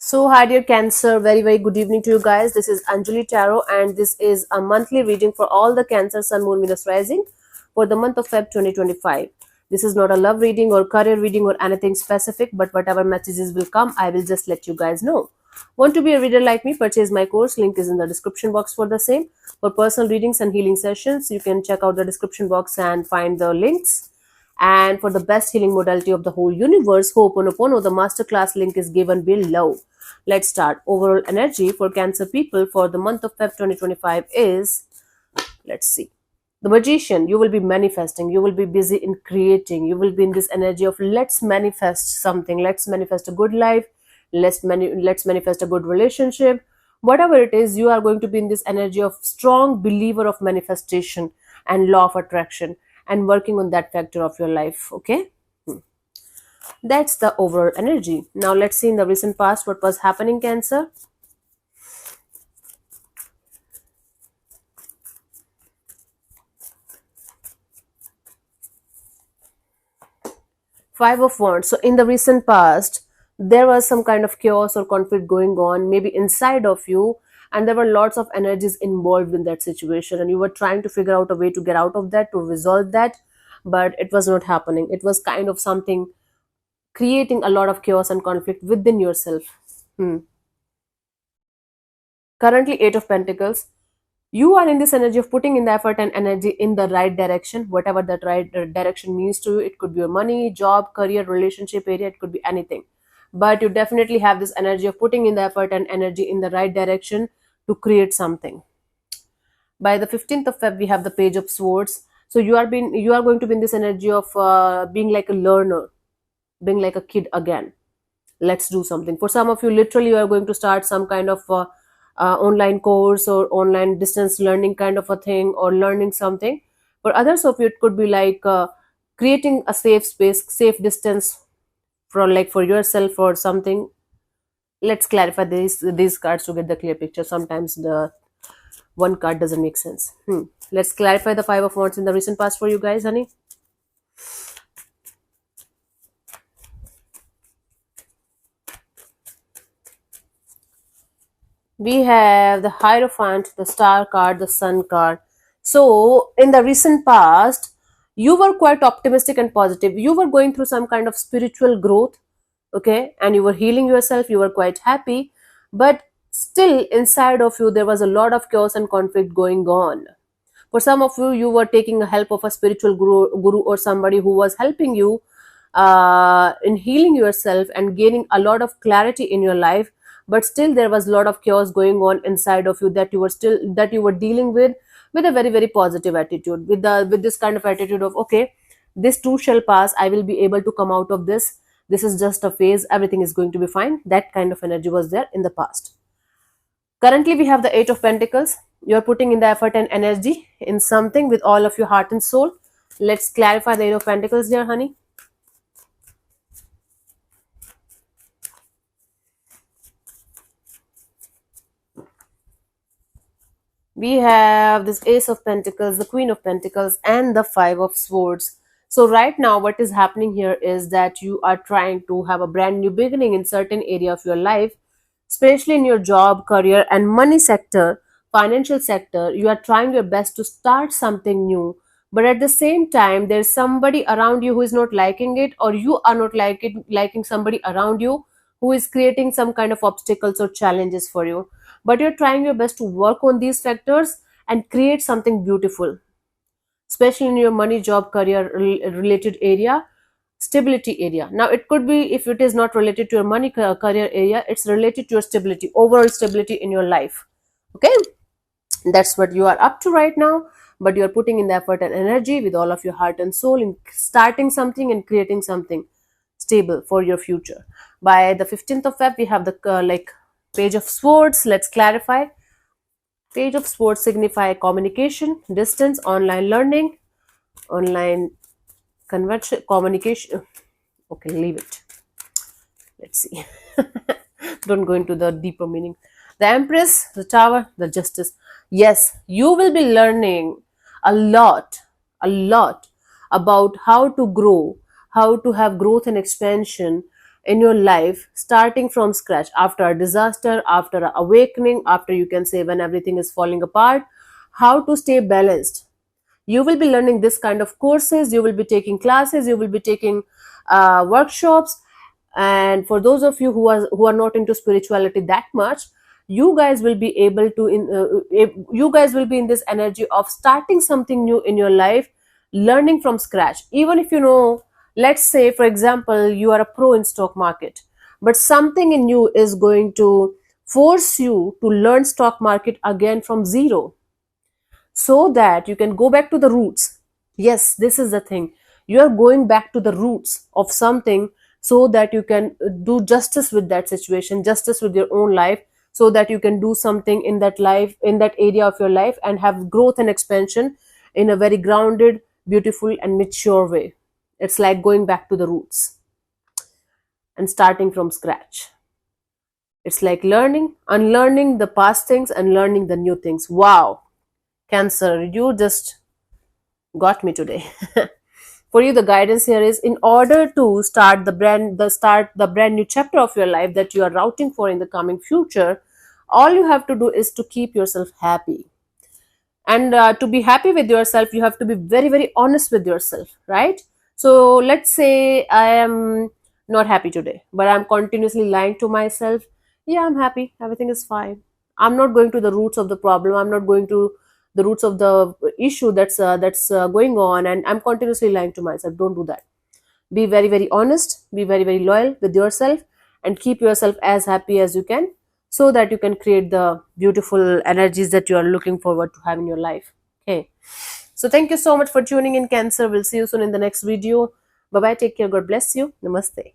So, hi dear Cancer, very good evening to you guys. This is Anjali Tarot, and this is a monthly reading for all the Cancer Sun, Moon, Venus rising for the month of Feb 2025. This is not a love reading or career reading or anything specific, but whatever messages will come, I will just let you guys know. Want to be a reader like me? Purchase my course. Link is in the description box for the same. For personal readings and healing sessions, you can check out the description box and find the links. And for the best healing modality of the whole universe, Ho'oponopono, the masterclass link is given below. Let's start. Overall energy for Cancer people for the month of Feb 2025 is, let's see. The Magician, you will be manifesting, you will be busy in creating, you will be in this energy of let's manifest something, let's manifest a good life, let's manifest a good relationship. Whatever it is, you are going to be in this energy of strong believer of manifestation and law of attraction and working on that factor of your life, okay? That's the overall energy. Now let's see in the recent past what was happening, Cancer. Five of Wands. So in the recent past, there was some kind of chaos or conflict going on, maybe inside of you, and there were lots of energies involved in that situation, and you were trying to figure out a way to get out of that, to resolve that, but it was not happening. It was kind of something creating a lot of chaos and conflict within yourself. Hmm. Currently, Eight of Pentacles. You are in this energy of putting in the effort and energy in the right direction, whatever that right direction means to you. It could be your money, job, career, relationship area, it could be anything. But you definitely have this energy of putting in the effort and energy in the right direction to create something. By the 15th of Feb, we have the Page of Swords. So you are going to be in this energy of being like a learner, being like a kid again. Let's do something. For some of you, literally you are going to start some kind of online course or online distance learning kind of a thing, or learning something. For others of you, it could be like creating a safe space, safe distance for yourself or something. Let's clarify these cards to get the clear picture. Sometimes the one card doesn't make sense. Let's clarify the Five of Wands in the recent past for you guys, honey. We have the Hierophant, the Star card, the Sun card. So, in the recent past, you were quite optimistic and positive. You were going through some kind of spiritual growth, okay, and you were healing yourself. You were quite happy, but still inside of you, there was a lot of chaos and conflict going on. For some of you, you were taking the help of a spiritual guru or somebody who was helping you in healing yourself and gaining a lot of clarity in your life, but still there was a lot of chaos going on inside of you that you were dealing with a very positive attitude, with this kind of attitude of, okay, this too shall pass, I will be able to come out of this is just a phase, everything is going to be fine. That kind of energy was there in the past. Currently, we have the Eight of Pentacles. You're putting in the effort and energy in something with all of your heart and soul. Let's clarify the Eight of Pentacles here, honey. We have this Ace of Pentacles, the Queen of Pentacles, and the Five of Swords. So right now, what is happening here is that you are trying to have a brand new beginning in certain area of your life, especially in your job, career, and money sector, financial sector. You are trying your best to start something new, but at the same time, there's somebody around you who is not liking it, or you are not liking somebody around you who is creating some kind of obstacles or challenges for you. But you're trying your best to work on these factors and create something beautiful, especially in your money, job, career related area, stability area. Now it could be, if it is not related to your money, career area, it's related to your stability, overall stability in your life, okay? That's what you are up to right now, but you're putting in the effort and energy with all of your heart and soul in starting something and creating something stable for your future. By the 15th of Feb, we have the Page of Swords. Let's clarify. Page of Swords signify communication, distance, online learning, online conversion, communication. Okay, leave it. Let's see. Don't go into the deeper meaning. The Empress, the Tower, the Justice. Yes, you will be learning a lot about how to grow, how to have growth and expansion in your life, starting from scratch, after a disaster, after a awakening, after, you can say, when everything is falling apart, how to stay balanced. You will be learning this kind of courses, you will be taking classes, you will be taking workshops. And for those of you who are not into spirituality that much, you guys will be able to you guys will be in this energy of starting something new in your life, learning from scratch. Even if, let's say, for example, you are a pro in stock market, but something in you is going to force you to learn stock market again from zero, so that you can go back to the roots. Yes, this is the thing. You are going back to the roots of something, so that you can do justice with that situation, justice with your own life, so that you can do something in that life, in that area of your life, and have growth and expansion in a very grounded, beautiful, and mature way. It's like going back to the roots and starting from scratch. It's like learning, unlearning the past things and learning the new things. Wow, Cancer, you just got me today. For you, the guidance here is, in order to start the brand new chapter of your life that you are routing for in the coming future, all you have to do is to keep yourself happy. And to be happy with yourself, you have to be very, very honest with yourself, right? So let's say I am not happy today, but I'm continuously lying to myself. Yeah, I'm happy, everything is fine. I'm not going to the roots of the problem, I'm not going to the roots of the issue that's going on, and I'm continuously lying to myself. Don't do that. Be very, very honest, be very, very loyal with yourself, and keep yourself as happy as you can, so that you can create the beautiful energies that you are looking forward to have in your life. Okay, so thank you so much for tuning in, Cancer. We'll see you soon in the next video. Bye bye, take care, God bless you, namaste.